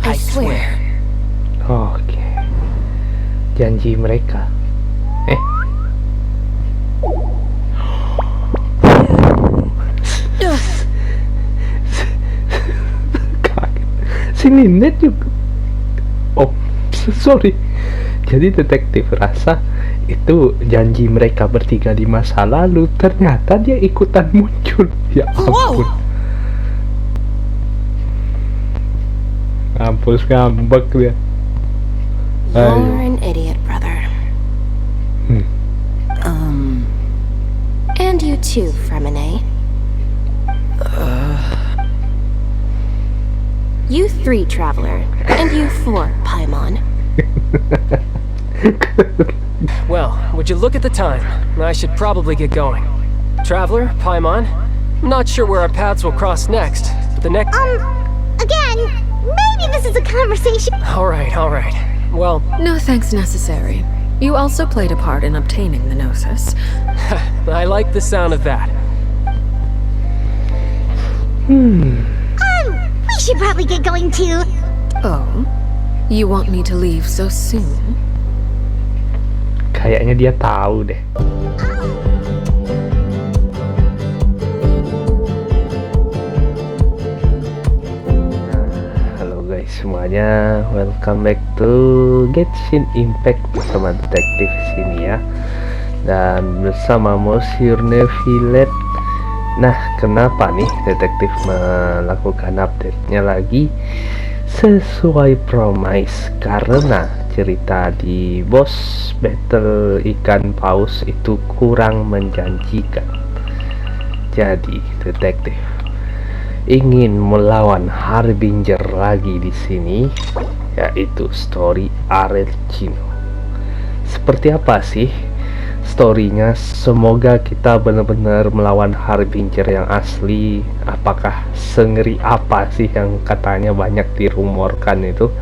I swear. Oke. Janji mereka. Kaget. Si Lynetee juga. Oh, sorry. Jadi detektif rasa itu janji mereka bertiga di masa lalu, ternyata dia ikutan muncul. Ya ampun. Ampun, ngambek dia. You're an idiot, brother. And you too, Freminet. You 3, Traveler, and you 4, Paimon. Well, would you look at the time? I should probably get going. Traveler, Paimon, I'm not sure where our paths will cross next, but the next... Again, maybe this is a conversation. Alright. Well... No thanks necessary. You also played a part in obtaining the Gnosis. I like the sound of that. We should probably get going too. Oh? You want me to leave so soon? Kayaknya dia tahu deh. Halo guys semuanya, welcome back to Genshin Impact bersama detektif sini ya. Dan bersama Monsieur Nevilet. Nah, kenapa nih detektif melakukan update-nya lagi? Sesuai promise, karena cerita di boss battle ikan paus itu kurang menjanjikan. Jadi detektif ingin melawan Harbinger lagi di sini, yaitu story Archellino. Seperti apa sih storynya? Semoga kita benar-benar melawan Harbinger yang asli. Apakah sengeri apa sih yang katanya banyak dirumorkan itu?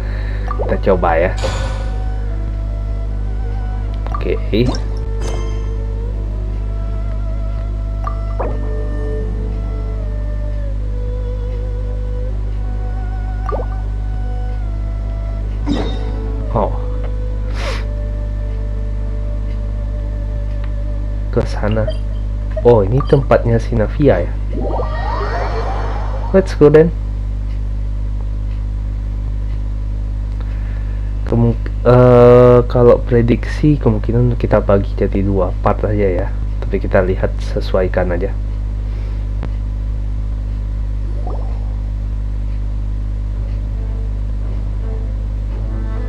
Kita coba ya. Oke. Oh. Ke sana. Oh, ini tempatnya si Navia ya. Let's go then. Kalau prediksi kemungkinan kita bagi jadi 2 part aja ya. Tapi kita lihat, sesuaikan aja.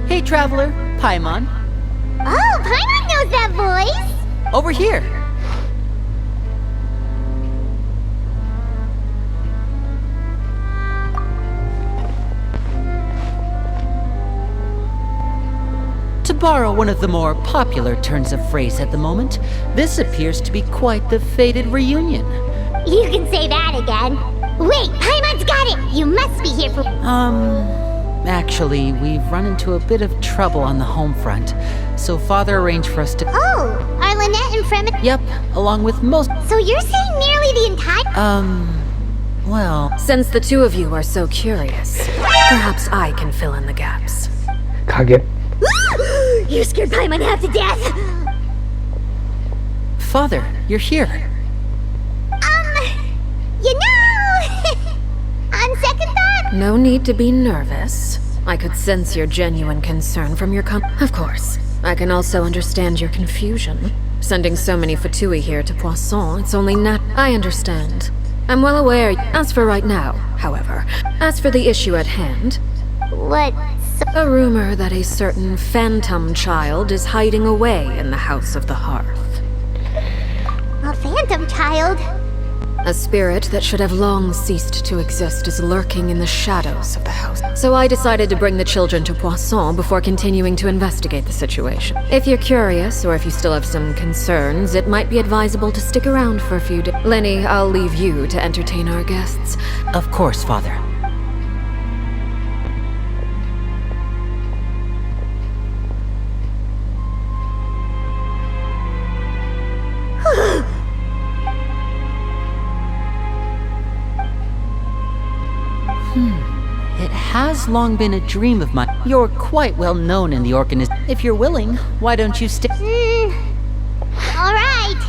Hey, Traveler, Paimon. Oh, Paimon knows that voice. Over here. To borrow one of the more popular turns of phrase at the moment, this appears to be quite the fated reunion. You can say that again. Wait, Paimon's got it. You must be here for... Actually, we've run into a bit of trouble on the home front, so Father arranged for us to... Oh, are Lynette and Freminet... Yep, along with most... So you're saying nearly the entire... Well... Since the two of you are so curious, perhaps I can fill in the gaps. Kaget. You scared Paimon half to death. Father, you're here. You know... On second thought... No need to be nervous. I could sense your genuine concern from your Of course, I can also understand your confusion. Sending so many Fatui here to Poisson, it's only I understand. I'm well aware. As for right now, however, as for the issue at hand... What... A rumor that a certain phantom child is hiding away in the House of the Hearth. A phantom child? A spirit that should have long ceased to exist is lurking in the shadows of the house. So I decided to bring the children to Poisson before continuing to investigate the situation. If you're curious, or if you still have some concerns, it might be advisable to stick around for a few days. Lyney, I'll leave you to entertain our guests. Of course, Father. It has long been a dream of mine. You're quite well known in the organization. If you're willing, why don't you stay? Alright.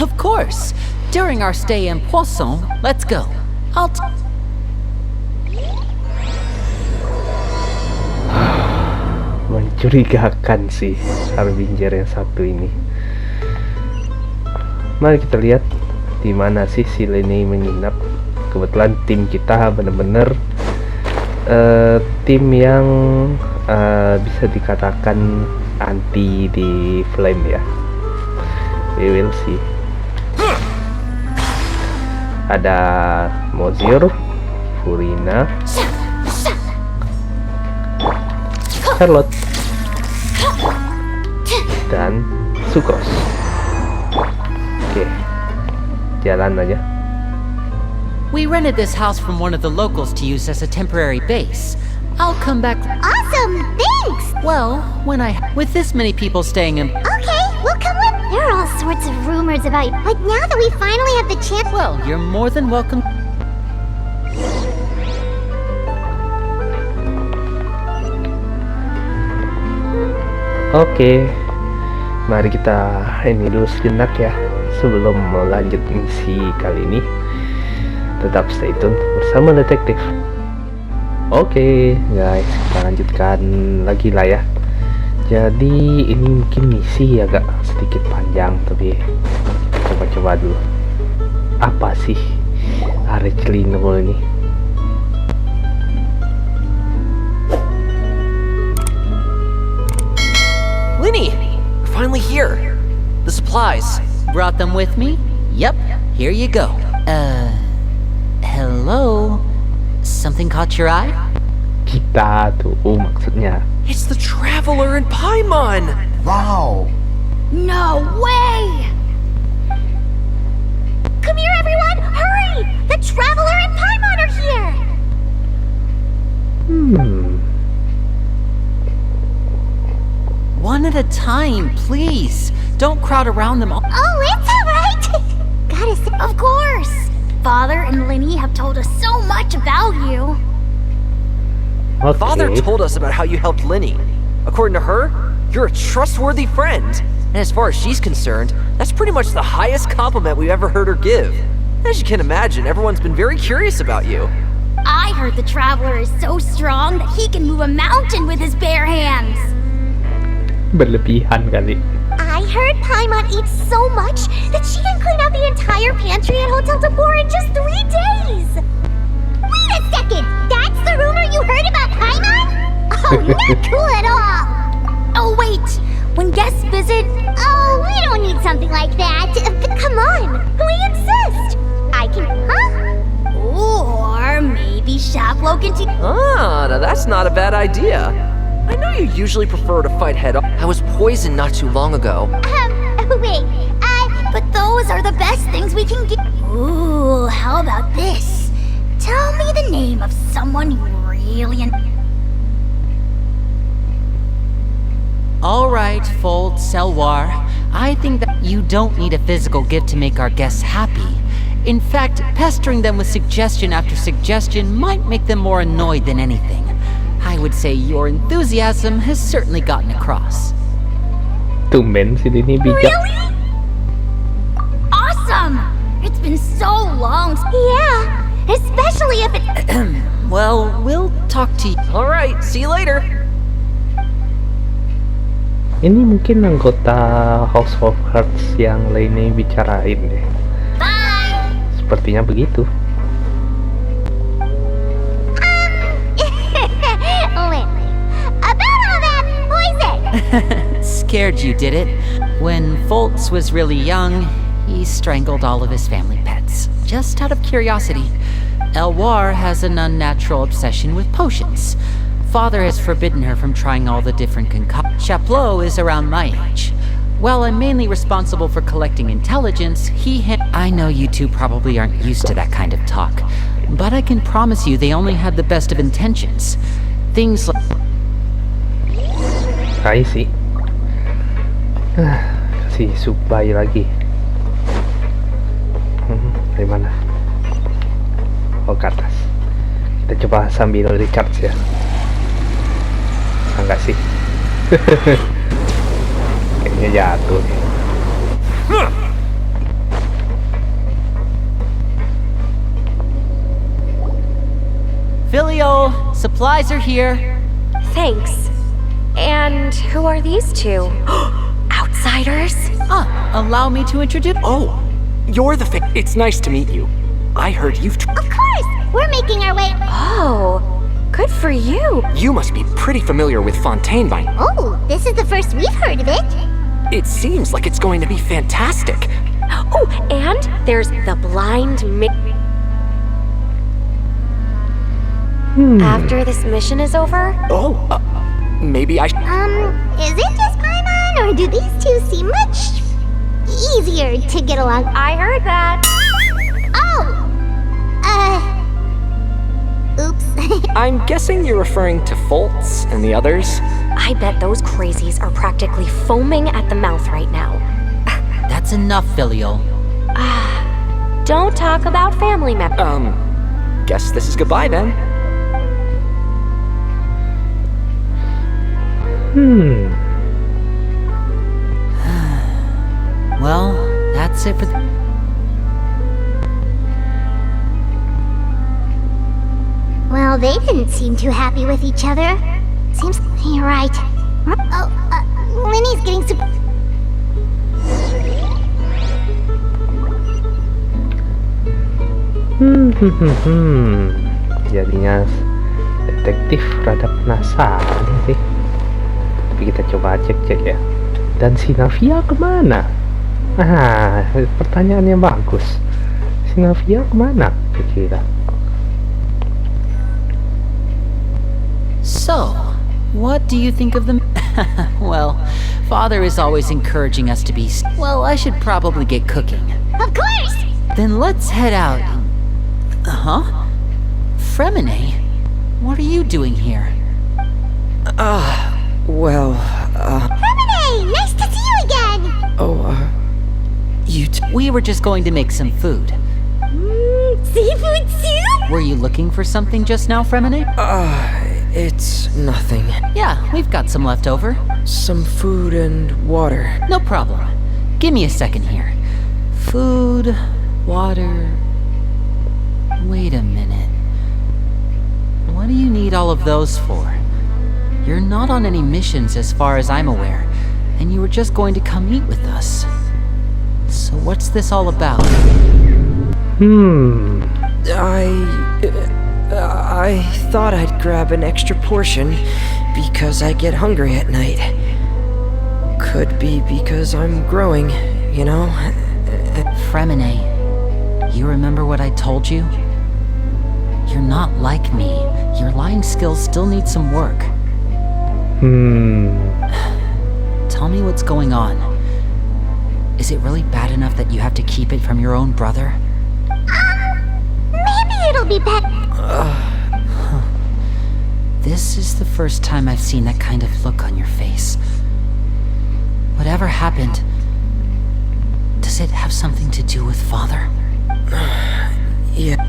Of course. During our stay in Poisson, let's go. Mencurigakan sih Harbinger yang satu ini. Mari kita lihat di mana sih si Lyney menginap. Kebetulan tim kita bener-bener tim yang bisa dikatakan anti di flame ya. We will see. Ada Mozir, Furina, Charlotte, dan Sukos. Oke, jalan aja. We rented this house from one of the locals to use as a temporary base. I'll come back. Awesome, thanks! Well, with this many people staying in. Okay, we'll come with. There are all sorts of rumors about you. But now that we finally have the chance. Well, you're more than welcome. Oke, mari kita ini dulu sejenak ya sebelum melanjut misi kali ini. Tetap stay tune bersama detektif. Oke, guys, kita lanjutkan lagi lah ya. Jadi ini mungkin misi agak sedikit panjang, tapi coba-coba dulu. Apa sih Archellino ini? Lyney, we're finally here. The supplies. Brought them with me? Yep, here you go. Hello? Something caught your eye? Kita tuh maksudnya. It's the Traveler in Paimon! Wow! No way! Come here, everyone! Hurry! The Traveler and Paimon are here! One at a time, please. Don't crowd around them all. Oh, it's alright! Gotta say, of course! Father and Lyney have told us so much about you. Okay. Father told us about how you helped Lyney. According to her, you're a trustworthy friend. And as far as she's concerned, that's pretty much the highest compliment we've ever heard her give. As you can imagine, everyone's been very curious about you. I heard the Traveler is so strong that he can move a mountain with his bare hands. Berlebihan kali. I heard Paimon eats so much that she can clean out the entire pantry at Hotel Tabor in just 3 days! Wait a second! That's the rumor you heard about Paimon? Oh, not cool at all! Oh, wait! When guests visit... Oh, we don't need something like that. Come on! We insist! I can... Huh? Or maybe Shaplo can teach... Ah, now that's not a bad idea. I know you usually prefer to fight head on. I was poisoned not too long ago. Wait, but those are the best things we can get. Ooh, how about this? Tell me the name of someone you really... All right, Fold, Selwar. I think that you don't need a physical gift to make our guests happy. In fact, pestering them with suggestion after suggestion might make them more annoyed than anything. I would say your enthusiasm has certainly gotten across. Tumben si Lyney bijak. Really? Awesome! It's been so long. Yeah, especially if it... Well, we'll talk to you. Alright, see you later. Ini mungkin anggota House of Hearth yang Lyney bicarain deh. Bye! Sepertinya begitu. About all that poison! Scared you, did it? When Foltz was really young, he strangled all of his family pets. Just out of curiosity. Elwar has an unnatural obsession with potions. Father has forbidden her from trying all the different concoctions. Chaplot is around my age. While I'm mainly responsible for collecting intelligence, I know you two probably aren't used to that kind of talk, but I can promise you they only had the best of intentions. Things like... I see. Kasih supply lagi. Dari mana? Oh, ke atas. Kita Kita coba sambil recharge ya. Enggak sih. Kayaknya jatuh nih. Filio, supplies are here. Thanks. And who are these two? Outsiders? Allow me to introduce. Oh, you're the It's nice to meet you. I heard you've. Of course! We're making our way. Oh, good for you. You must be pretty familiar with Fontaine by. Oh, this is the first we've heard of it. It seems like it's going to be fantastic. Oh, and there's the blind After this mission is over, Oh, maybe I. Is it just Paimon, or do these two seem much easier to get along? I heard that. Oh! Oops. I'm guessing you're referring to Foltz and the others. I bet those crazies are practically foaming at the mouth right now. That's enough, Filio. Don't talk about family members. Guess this is goodbye then. Well, that's it for Well, they didn't seem too happy with each other. Seems you're right. Oh, Lyney's getting super. Jadinya detektif rada penasaran sih. Tapi kita coba cek ya. Dan si Navia kemana? Pertanyaannya bagus. Si Navia kemana kira-kira? So, what do you think of them? Well, Father is always encouraging us to be. Well, I should probably get cooking. Of course! Then let's head out. Freminet? What are you doing here? Freminet! Nice to see you again! We were just going to make some food. Seafood soup? Were you looking for something just now, Freminet? It's nothing. Yeah, we've got some left over. Some food and water. No problem. Give me a second here. Food, water. Wait a minute. What do you need all of those for? You're not on any missions as far as I'm aware, and you were just going to come eat with us. So what's this all about? I thought I'd grab an extra portion because I get hungry at night. Could be because I'm growing, you know? Freminet, you remember what I told you? You're not like me. Your lying skills still need some work. Tell me what's going on. Is it really bad enough that you have to keep it from your own brother? Maybe it'll be better. This is the first time I've seen that kind of look on your face. Whatever happened, does it have something to do with Father? Yeah.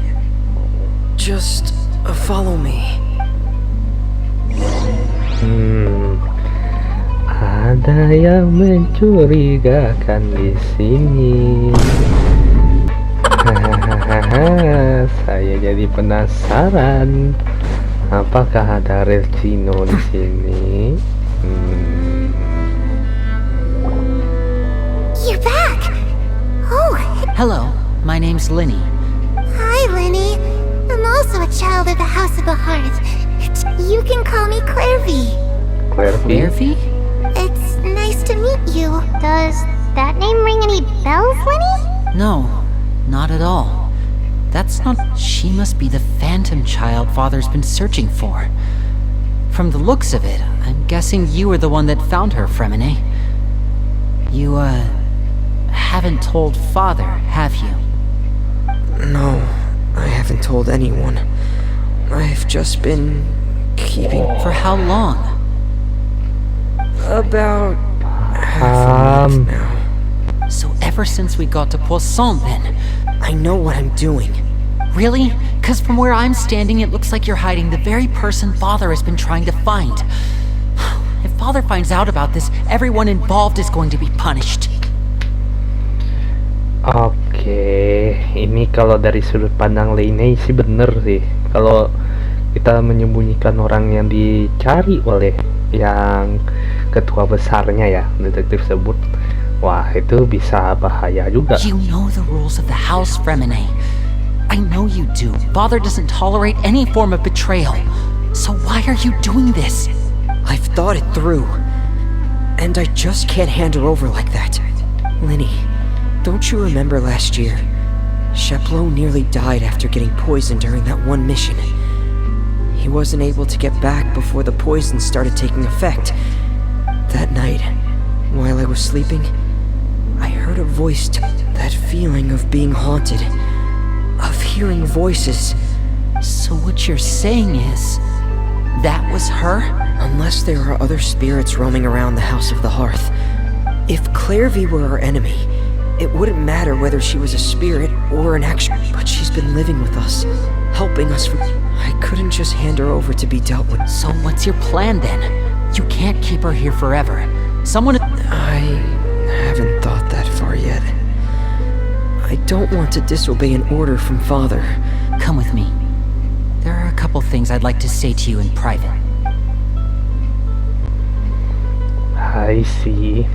Just follow me. Ada yang mencurigakan di sini. Saya jadi penasaran. Apakah ada Archellino di sini? You're back! Oh, Hello, my name's Lyney. hi, Lyney. I'm also a child of the House of Hearth. You can call me Clairvy. Bearfy? It's nice to meet you. Does that name ring any bells, Lyney? No, not at all. That's not... She must be the phantom child Father's been searching for. From the looks of it, I'm guessing you were the one that found her, Freminet. You, haven't told Father, have you? No, I haven't told anyone. I've just been keeping... For how long? About half a month now. So ever since we got to Poisson, then? I know what I'm doing. Really? Because from where I'm standing, it looks like you're hiding the very person Father has been trying to find. If Father finds out about this, everyone involved is going to be punished. Oke, ini kalau dari sudut pandang Lyney sih bener sih. Kalau kita menyembunyikan orang yang dicari oleh yang ketua besarnya ya, detektif sebut, wah itu bisa bahaya juga. You know the rules of the House, Freminet. I know you do. Father doesn't tolerate any form of betrayal. So why are you doing this? I've thought it through. And I just can't hand her over like that. Lyney, don't you remember last year? Chaplot nearly died after getting poisoned during that one mission. He wasn't able to get back before the poison started taking effect. That night, while I was sleeping, I heard a voice, that feeling of being haunted, of hearing voices. So what you're saying is, that was her? Unless there are other spirits roaming around the House of the Hearth. If Clairvy were our enemy, it wouldn't matter whether she was a spirit or an actual. But she's been living with us, helping us from. I couldn't just hand her over to be dealt with. So what's your plan then? You can't keep her here forever. Someone... I haven't thought that far yet. I don't want to disobey an order from Father. Come with me. There are a couple things I'd like to say to you in private. I see.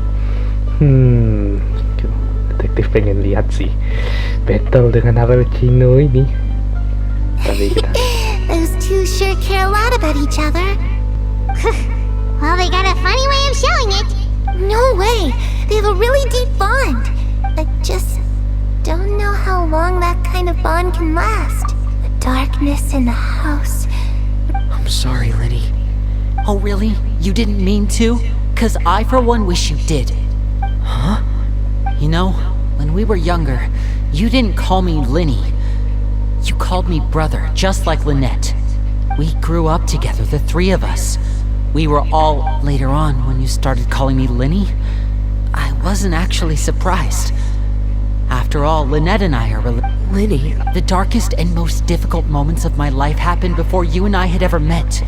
Detektif pengen lihat sih battle dengan Archellino ini. Tapi kita... Those two sure care a lot about each other. Well, they got a funny way of showing it. No way. They have a really deep bond. I just don't know how long that kind of bond can last. The darkness in the house. I'm sorry, Lyney. Oh, really? You didn't mean to? 'Cause I, for one, wish you did. Huh? You know, when we were younger, you didn't call me Lyney. You called me brother, just like Lynette. We grew up together, the three of us. We were all, later on, when you started calling me Lyney, I wasn't actually surprised. After all, Lynette and I are Lyney... The darkest and most difficult moments of my life happened before you and I had ever met.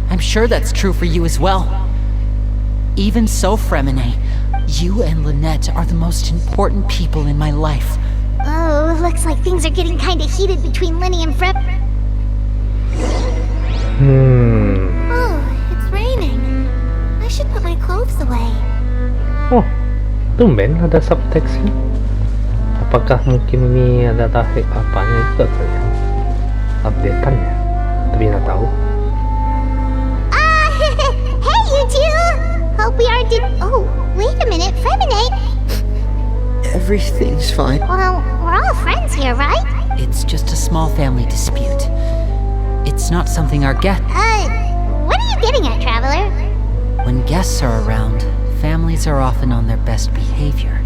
I'm sure that's true for you as well. Even so, Freminet, you and Lynette are the most important people in my life. Oh, looks like things are getting kinda heated between Lyney and Freb. Oh, it's raining. I should put my clothes away. Oh, tumben ada subteksnya. Apakah mungkin ini ada tafsir apanya itu kali ya? Updateannya, tapi nggak tahu. Hey you two! Hope we aren't Oh, wait a minute, Freminet! Everything's fine. Well, we're all friends here, right? It's just a small family dispute. It's not something our guests... What are you getting at, Traveler? When guests are around, families are often on their best behavior.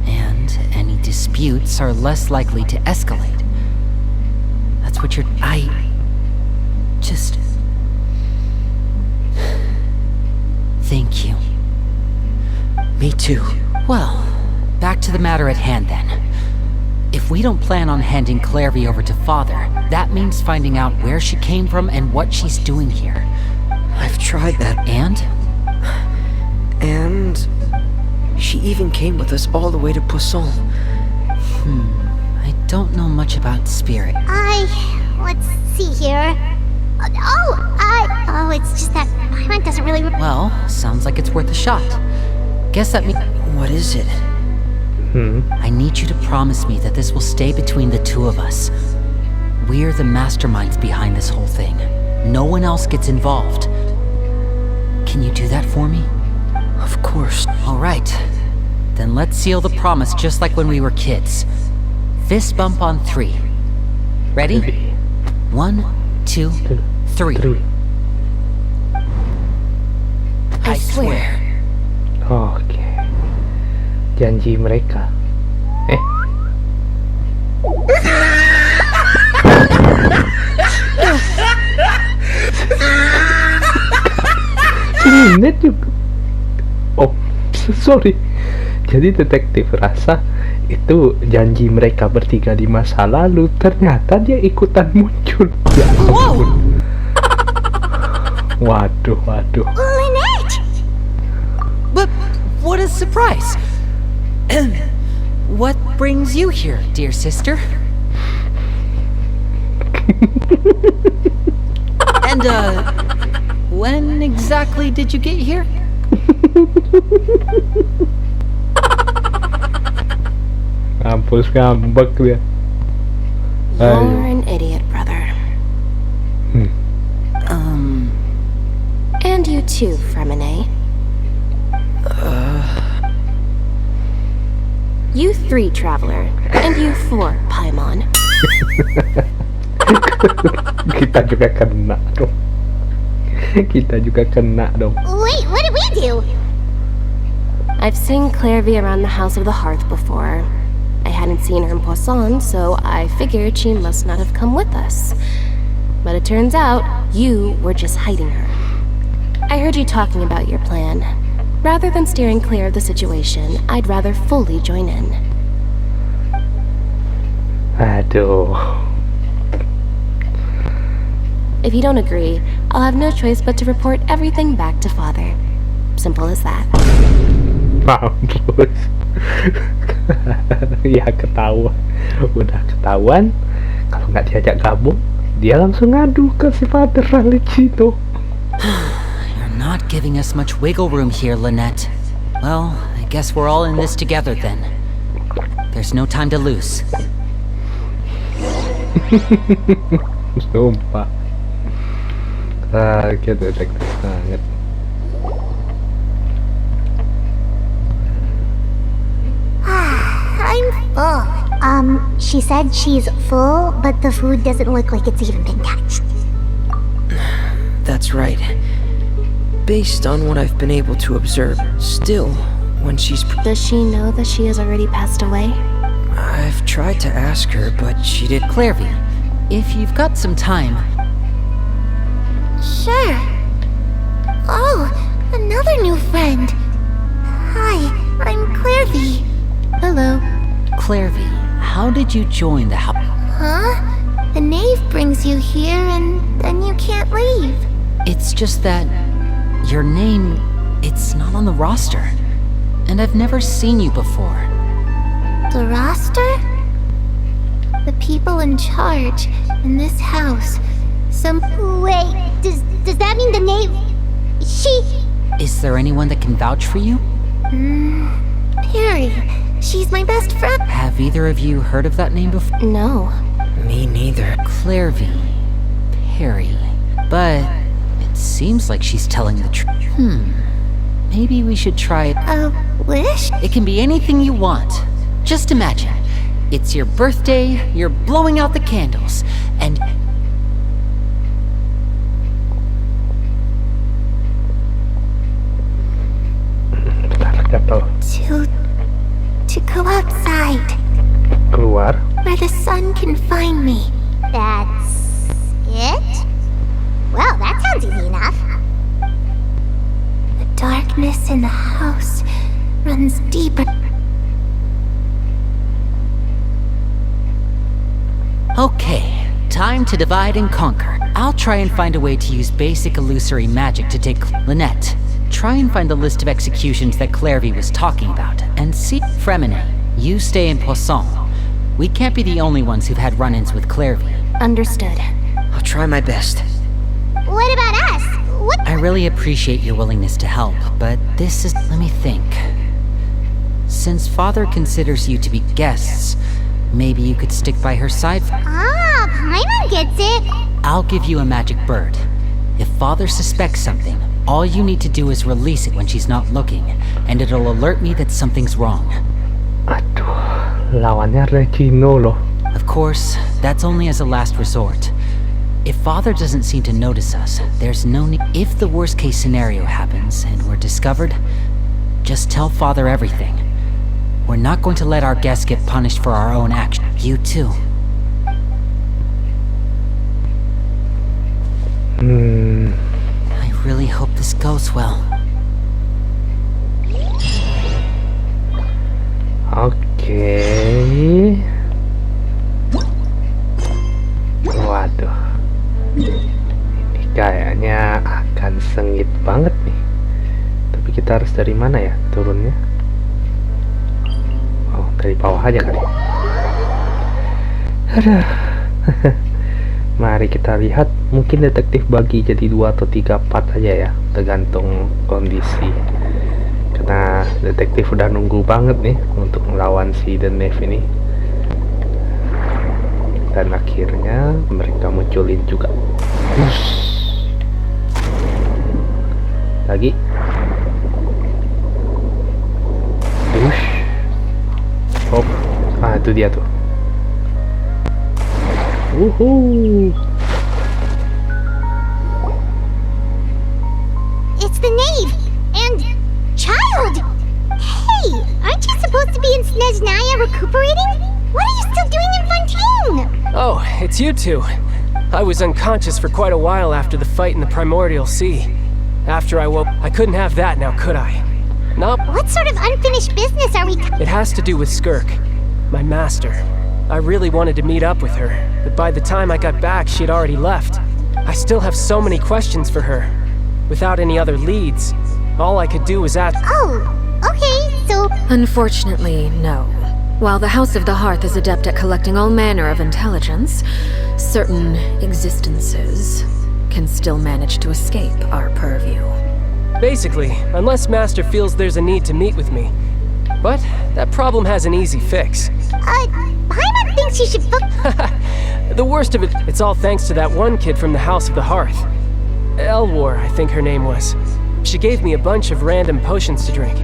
And any disputes are less likely to escalate. That's what you're... Thank you. Me too. Well, back to the matter at hand then. If we don't plan on handing Clairvy over to Father, that means finding out where she came from and what she's doing here. I've tried that. And? And... she even came with us all the way to Poisson. I don't know much about spirit. Let's see here. It's just that Paimon doesn't really... Well, sounds like it's worth a shot. Guess that means... What is it? I need you to promise me that this will stay between the two of us. We're the masterminds behind this whole thing. No one else gets involved. Can you do that for me? Of course. All right. Then let's seal the promise just like when we were kids. Fist bump on 3. Ready? 1, 2, 3. I swear. Oke. Janji mereka. Freminet juga. Oh, sorry. Jadi detektif rasa itu janji mereka bertiga di masa lalu, ternyata dia ikutan muncul. Ya ampun. Waduh. Lynette! But what a surprise! What brings you here, dear sister? And, when exactly did you get here? Mampus ngambek dia. You're an idiot, brother. And you too, Freminet. You 3, Traveler. And you 4, Paimon. Kita juga kena dong. Wait, what did we do? I've seen Clairvy around the House of the Hearth before. I hadn't seen her in Poisson, so I figured she must not have come with us. But it turns out, you were just hiding her. I heard you talking about your plan. Rather than steering clear of the situation, I'd rather fully join in. Aduh. If you don't agree, I'll have no choice but to report everything back to Father. Simple as that. Mampus. Ya ketahuan. Udah ketahuan. Kalau nggak diajak gabung, dia langsung ngadu ke si Father Archellino. You're not giving us much wiggle room here, Lynette. Well, I guess we're all in this together then. There's no time to lose. Sumpah. Kaget detektif sangat. I'm full. She said she's full, but the food doesn't look like it's even been touched. That's right. Based on what I've been able to observe, still, when she's... Does she know that she has already passed away? I've tried to ask her, but she did... Clairvy, if you've got some time... Sure. Oh, another new friend. Hi, I'm Clairvy. Hello. Clairvy, how did you join the house? Huh? The knave brings you here and then you can't leave. It's just that... your name... it's not on the roster. And I've never seen you before. The roster? The people in charge in this house. Wait, does that mean the knave... she... Is there anyone that can vouch for you? Perry. She's my best friend. Have either of you heard of that name before? No. Me neither. Clairvy. Perry. But it seems like she's telling the truth. Maybe we should try it. A wish? It can be anything you want. Just imagine. It's your birthday, you're blowing out the candles, and... To go outside. Keluar. Where the sun can find me. That's it? Well, that sounds easy enough. The darkness in the house runs deeper. Okay, time to divide and conquer. I'll try and find a way to use basic illusory magic to take Lynette. Try and find the list of executions that Clairvy was talking about, and see... Freminet, you stay in Poisson. We can't be the only ones who've had run-ins with Clairvy. Understood. I'll try my best. What about us? What? I really appreciate your willingness to help, but this is... let me think. Since Father considers you to be guests, maybe you could stick by her side. Ah, Paimon gets it. I'll give you a magic bird. If Father suspects something, all you need to do is release it when she's not looking, and it'll alert me that something's wrong. Aduh, lawannya Archellino loh. Of course, that's only as a last resort. If Father doesn't seem to notice us, there's no need. If the worst case scenario happens and we're discovered, just tell Father everything. We're not going to let our guests get punished for our own actions. You too. I really hope this goes well. Oke. Oke. Waduh. Ini kayaknya akan sengit banget nih. Tapi kita harus dari mana ya turunnya? Oh, dari bawah aja kali. Aduh. Mari kita lihat. Mungkin detektif bagi jadi 2 atau 3 part aja ya, tergantung kondisi. Karena detektif udah nunggu banget nih untuk melawan si Lyney ini. Dan akhirnya mereka munculin juga. Lagi. Oh, itu dia tuh. It's the knave and child. Hey, aren't you supposed to be in Snezhnaya recuperating? What are you still doing in Fontaine? Oh, it's you two. I was unconscious for quite a while after the fight in the Primordial Sea. After I woke, I couldn't have that now, could I? Nope. What sort of unfinished business are we? It has to do with Skirk, my master. I really wanted to meet up with her, but by the time I got back, she had already left. I still have so many questions for her. Without any other leads, all I could do was ask. Oh, okay, so. Unfortunately, no. While the House of the Hearth is adept at collecting all manner of intelligence, certain existences can still manage to escape our purview. Basically, unless Master feels there's a need to meet with me. But that problem has an easy fix. Paimon thinks you should The worst of it, it's all thanks to that one kid from the House of the Hearth. Elwar, I think her name was. She gave me a bunch of random potions to drink.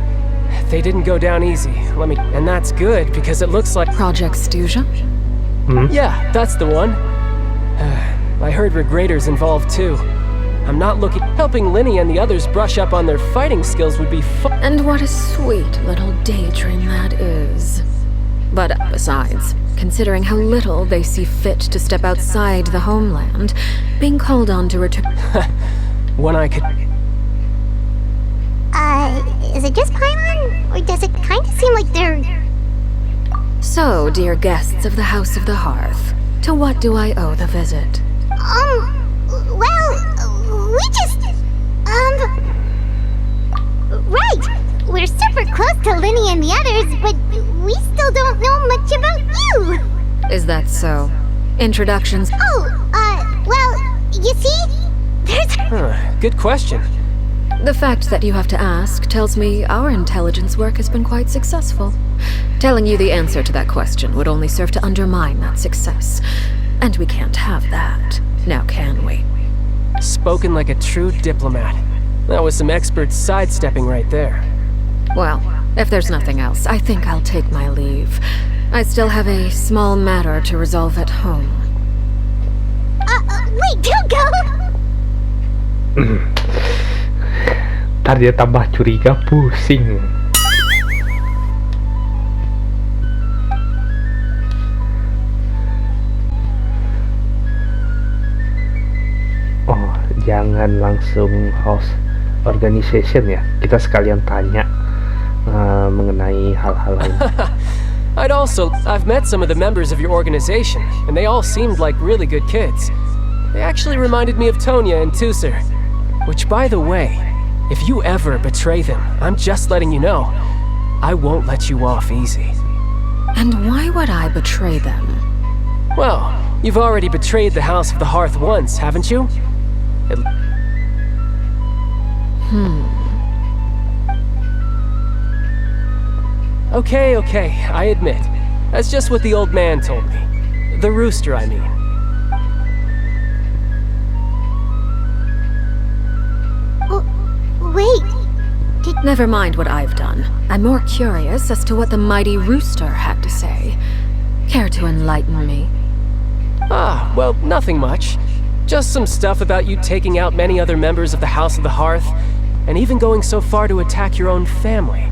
They didn't go down easy, and that's good because it looks like... Project Stuja? Yeah, that's the one. I heard Regretter's involved too. I'm not looking... Helping Lyney and the others brush up on their fighting skills would be fun. And what a sweet little daydream that is. But besides, considering how little they see fit to step outside the homeland, being called on to return... When I could... Is it just Paimon? Or does it kind of seem like they're... So, dear guests of the House of the Hearth, to what do I owe the visit? Well, we just... Right! We're super close to Lyney and the others, but we still don't know much about you! Is that so? Introductions? Well, you see, there's... Good question. The fact that you have to ask tells me our intelligence work has been quite successful. Telling you the answer to that question would only serve to undermine that success. And we can't have that, now can we? Spoken like a true diplomat. That was some expert sidestepping right there. Well, if there's nothing else, I think I'll take my leave. I still have a small matter to resolve at home. Wait, don't go! Ntar dia tambah curiga, pusing. Oh, jangan langsung house organization ya. Kita sekalian tanya mengenai hal-hal lain. I've met some of the members of your organization, and they all seemed like really good kids. They actually reminded me of Tonya and Tusser. Which, by the way, if you ever betray them, I'm just letting you know, I won't let you off easy. And why would I betray them? Well, you've already betrayed the House of the Hearth once, haven't you? Okay, I admit. That's just what the old man told me. The rooster, I mean. Wait, Never mind what I've done. I'm more curious as to what the mighty rooster had to say. Care to enlighten me? Well, nothing much. Just some stuff about you taking out many other members of the House of the Hearth, and even going so far to attack your own family.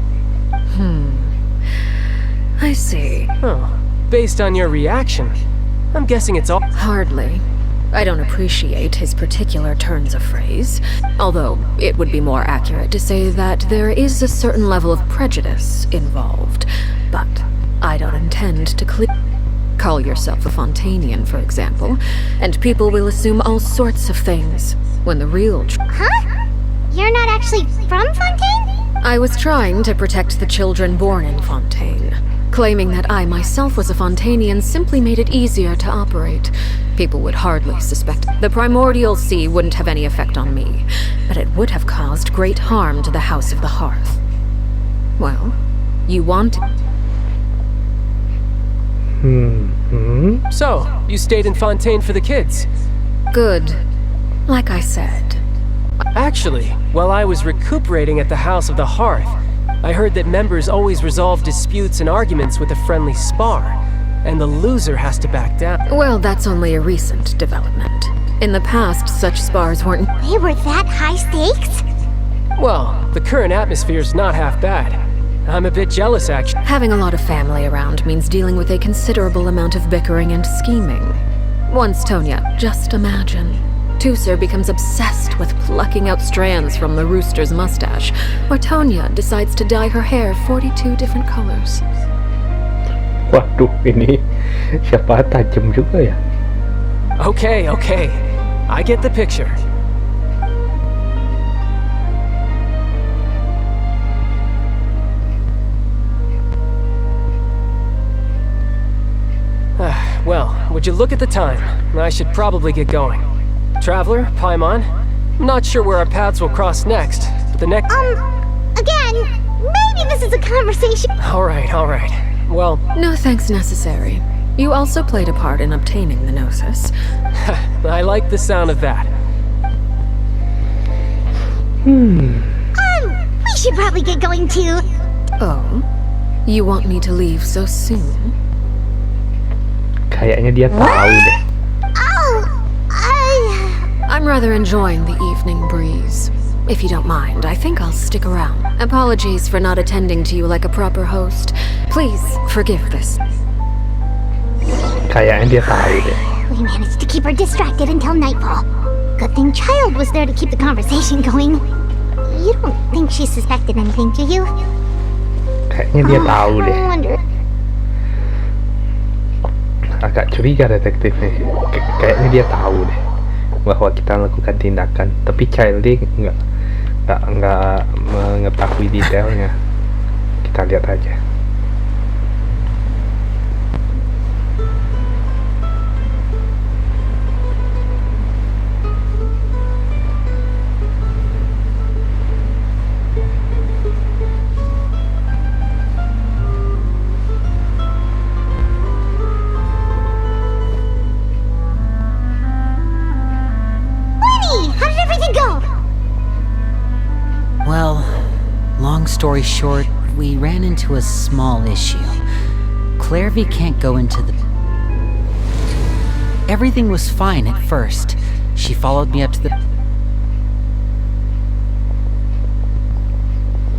I see. Based on your reaction, I'm guessing it's all— Hardly. I don't appreciate his particular turns of phrase, although it would be more accurate to say that there is a certain level of prejudice involved. But I don't intend to call yourself a Fontanian, for example, and people will assume all sorts of things, when the real Huh? You're not actually from Fontaine? I was trying to protect the children born in Fontaine. Claiming that I myself was a Fontanian simply made it easier to operate. People would hardly suspect. The primordial sea wouldn't have any effect on me, but it would have caused great harm to the House of the Hearth. Well, you want... So, you stayed in Fontaine for the kids? Good. Like I said. Actually, while I was recuperating at the House of the Hearth, I heard that members always resolve disputes and arguments with a friendly spar, and the loser has to back down. Well, that's only a recent development. In the past, such spars weren't... They were that high stakes? Well, the current atmosphere's not half bad. I'm a bit jealous, actually. Having a lot of family around means dealing with a considerable amount of bickering and scheming. Once Tonya, just imagine. Tusser becomes obsessed with plucking out strands from the rooster's mustache, or Tonya decides to dye her hair 42 different colors. Waduh, ini siapa tajam juga ya? Okay. I get the picture. Well, would you look at the time? I should probably get going. Traveler, Paimon, I'm not sure where our paths will cross next, but the next... Again, maybe this is a conversation. All right. Well... No thanks necessary. You also played a part in obtaining the Gnosis. I like the sound of that. We should probably get going too. Oh? You want me to leave so soon? Kayaknya dia tahu deh. I'm rather enjoying the evening breeze. If you don't mind, I think I'll stick around. Apologies for not attending to you like a proper host. Please forgive this. Kayaknya dia tahu deh. We managed to keep her distracted until nightfall. Good thing Child was there to keep the conversation going. You don't think she suspected anything, do you? Kayaknya dia tahu deh. I wonder. Agak curiga detektifnya. Kayaknya dia tahu deh bahwa kita melakukan tindakan, tapi Childy nggak mengetahui detailnya. Kita lihat aja. Well, long story short, we ran into a small issue. Clairvy can't go into the... Everything was fine at first. She followed me up to the...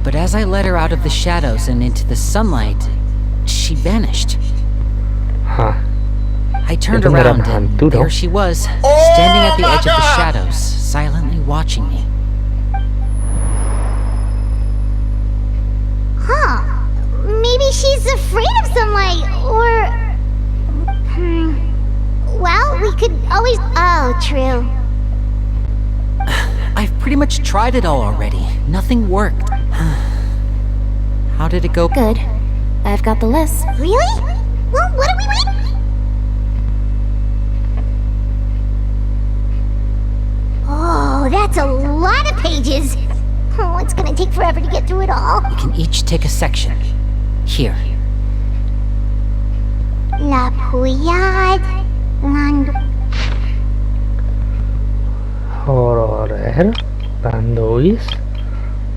But as I led her out of the shadows and into the sunlight, she vanished. Huh. I turned around and there she was, standing at the edge of the shadows, silently watching me. Maybe she's afraid of sunlight, or... Well, we could always... Oh, true. I've pretty much tried it all already. Nothing worked. How did it go? Good. I've got the list. Really? Well, what are we waiting? Oh, that's a lot of pages. Oh, it's gonna take forever to get through it all. We can each take a section. Here. La Puyad, Land... Horror, Randois,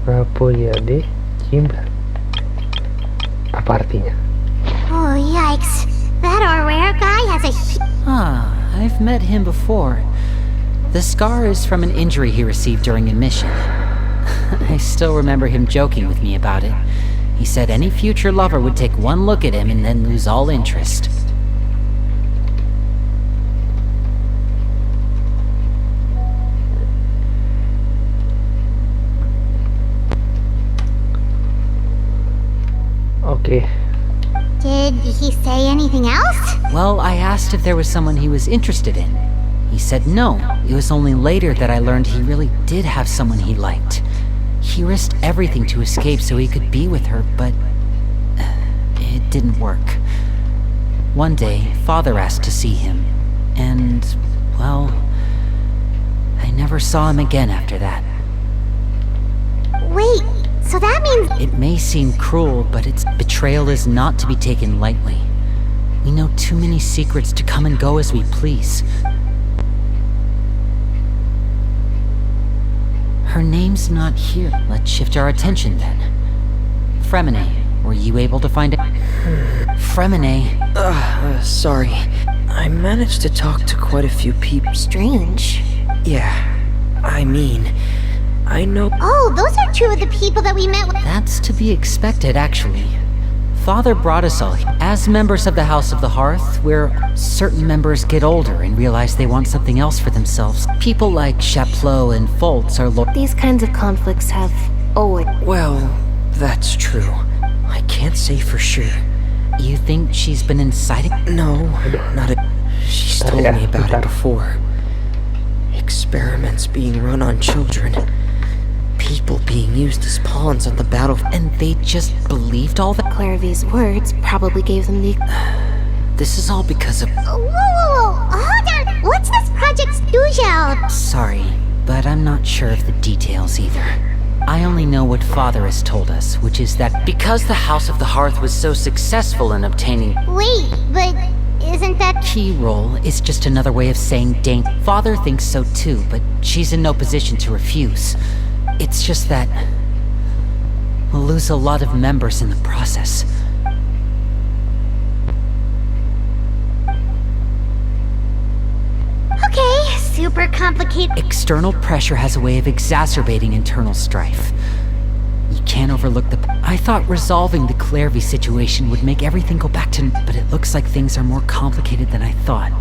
La Puyade, Kimber. Apa artinya? Oh, yikes. That our rare guy has a... I've met him before. The scar is from an injury he received during a mission. I still remember him joking with me about it. He said any future lover would take one look at him and then lose all interest. Oke. Did he say anything else? Well, I asked if there was someone he was interested in. He said no. It was only later that I learned he really did have someone he liked. He risked everything to escape so he could be with her, but it didn't work. One day, Father asked to see him, and, well, I never saw him again after that. Wait, so that means... It may seem cruel, but its betrayal is not to be taken lightly. We know too many secrets to come and go as we please. Her name's not here. Let's shift our attention then. Freminet, were you able to find it? Freminet. Sorry. I managed to talk to quite a few people. Strange. Yeah, I mean, I know... Oh, those are two of the people that we met with. That's to be expected, actually. Father brought us all here. As members of the House of the Hearth, where certain members get older and realize they want something else for themselves. People like Chaplot and Foltz are These kinds of conflicts have always... Well, that's true. I can't say for sure. You think she's been inciting? No, not a... She's told me about it before. Experiments being run on children. People being used as pawns on the battlefield. And they just believed all that? Clairvy's words probably gave them the... This is all because of... Whoa, hold on! What's this Project Stugel? Sorry, but I'm not sure of the details either. I only know what Father has told us, which is that because the House of the Hearth was so successful in obtaining... Wait, but isn't that... Key role is just another way of saying Father thinks so too, but she's in no position to refuse. It's just that... we'll lose a lot of members in the process. Okay, super complicated. External pressure has a way of exacerbating internal strife. You can't overlook the... I thought resolving the Clairvy situation would make everything go back to... But it looks like things are more complicated than I thought.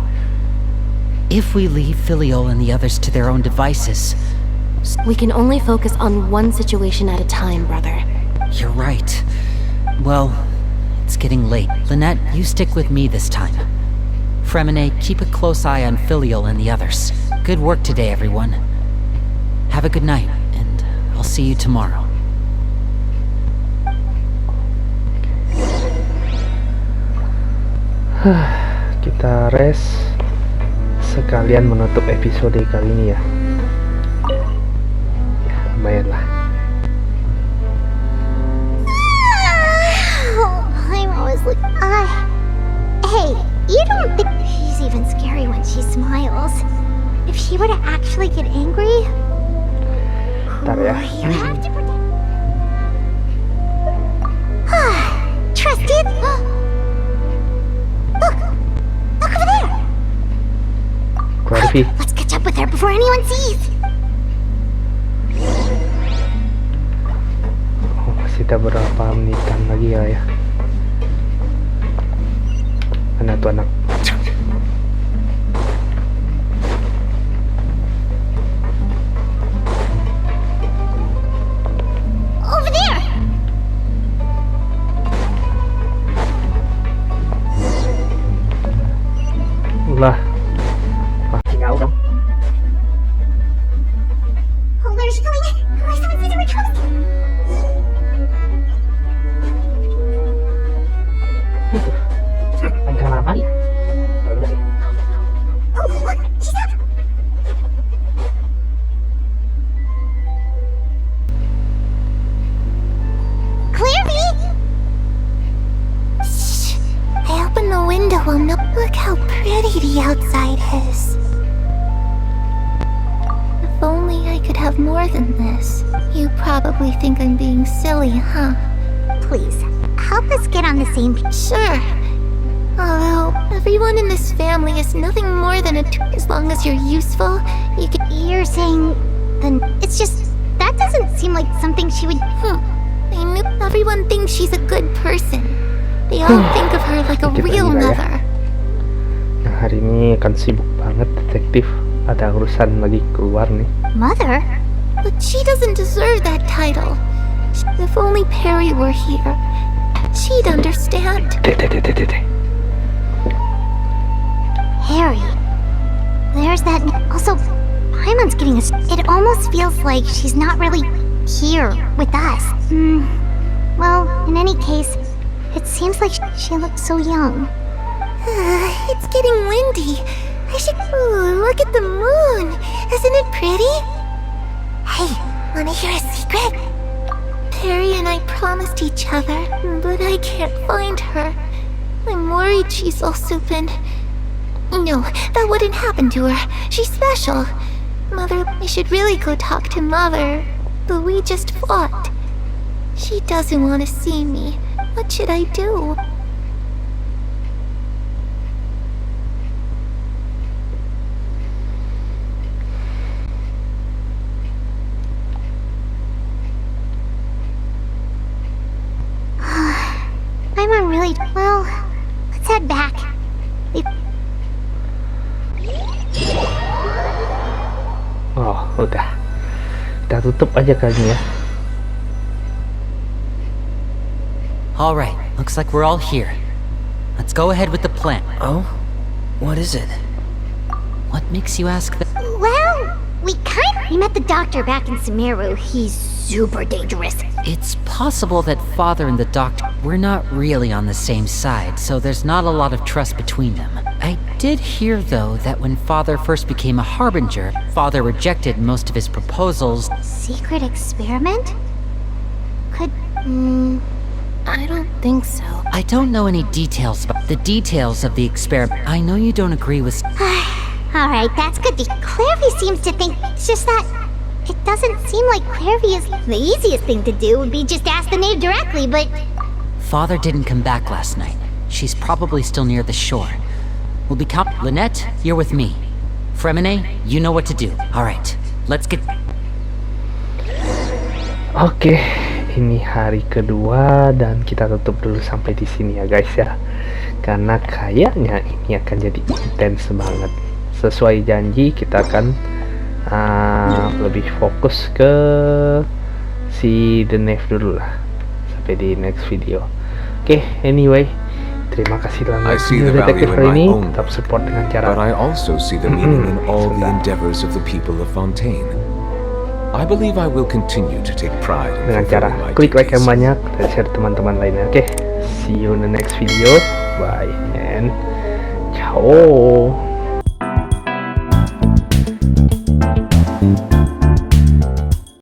If we leave Filiol and the others to their own devices... We can only focus on one situation at a time, brother. You're right. Well, it's getting late. Lynette, you stick with me this time. Freminet, keep a close eye on Filiol and the others. Good work today, everyone. Have a good night, and I'll see you tomorrow. Kita rest sekalian menutup episode kali ini ya. Lumayan lah. I'm always like, hey, you don't think she's even scary when she smiles? If she were to actually get angry, Bentar ya. you have to protect. Trusted. Look over there. Clairvy. Let's catch up with her before anyone sees. Oh, masih ada berapa menitan lagi ya. Mana tuh anak? Over there. Lah. Masih ngau dong. Oh, where's she going? Oh, someone sees her. We're close. Oh, look, she's up. Clairvy! Shh. I opened the window. Look how pretty the outside is. If only I could have more than this. You probably think I'm being silly, huh? Please, help us get on the same page. Sure. Although, everyone in this family is nothing more than as long as you're useful, you can... You're saying... Then it's just... That doesn't seem like something she would... I knew everyone thinks she's a good person. They all think of her like a real mother. Nah, hari ini akan sibuk banget detektif. Ada urusan lagi keluar nih. Mother? But she doesn't deserve that title. If only Perry were here. she'd understand. Harry, there's that. Also, Paimon's getting us. It almost feels like she's not really here with us. Well, in any case, it seems like she looks so young. It's getting windy. I should. Ooh, look at the moon. Isn't it pretty? Hey, wanna hear a secret? Harry and I promised each other, but I can't find her. I'm worried she's also been. No, that wouldn't happen to her. She's special. Mother, I should really go talk to Mother, but we just fought. She doesn't want to see me. What should I do? I'm really. Well, let's head back. Oh, udah. Kita tutup aja kalinya. All right, looks like we're all here. Let's go ahead with the plan. Oh? What is it? What makes you ask that? Well, we met the doctor back in Sumeru. He's super dangerous. It's possible that Father and the Doctor were not really on the same side, so there's not a lot of trust between them. I did hear, though, that when Father first became a Harbinger, Father rejected most of his proposals. Secret experiment? Could. I don't think so. I don't know any details about the details of the experiment. I know you don't agree with. Alright, that's good. Clairvy seems to think. It's just that. It doesn't seem like Clairvy is. The easiest thing to do would be just ask the knave directly, but. Father didn't come back last night. She's probably still near the shore. We'll be Lynette, you're with me. Freminet, you know what to do. Alright, let's get. Oke, ini hari kedua dan kita tutup dulu sampai di sini ya guys ya. Karena kayaknya ini akan jadi intens banget. Sesuai janji kita akan lebih fokus ke si The Knave dulu lah. Sampai di next video. Oke, anyway, terima kasih telah menonton detektif kali ini. Tetap support dengan cara. But I also see the meaning in all the endeavors of the people of Fontaine. I believe I will continue to take pride in dengan cara fulfilling my klik like yang duties. banyak dan share teman-teman lainnya. Oke, see you in the next video. Bye and ciao.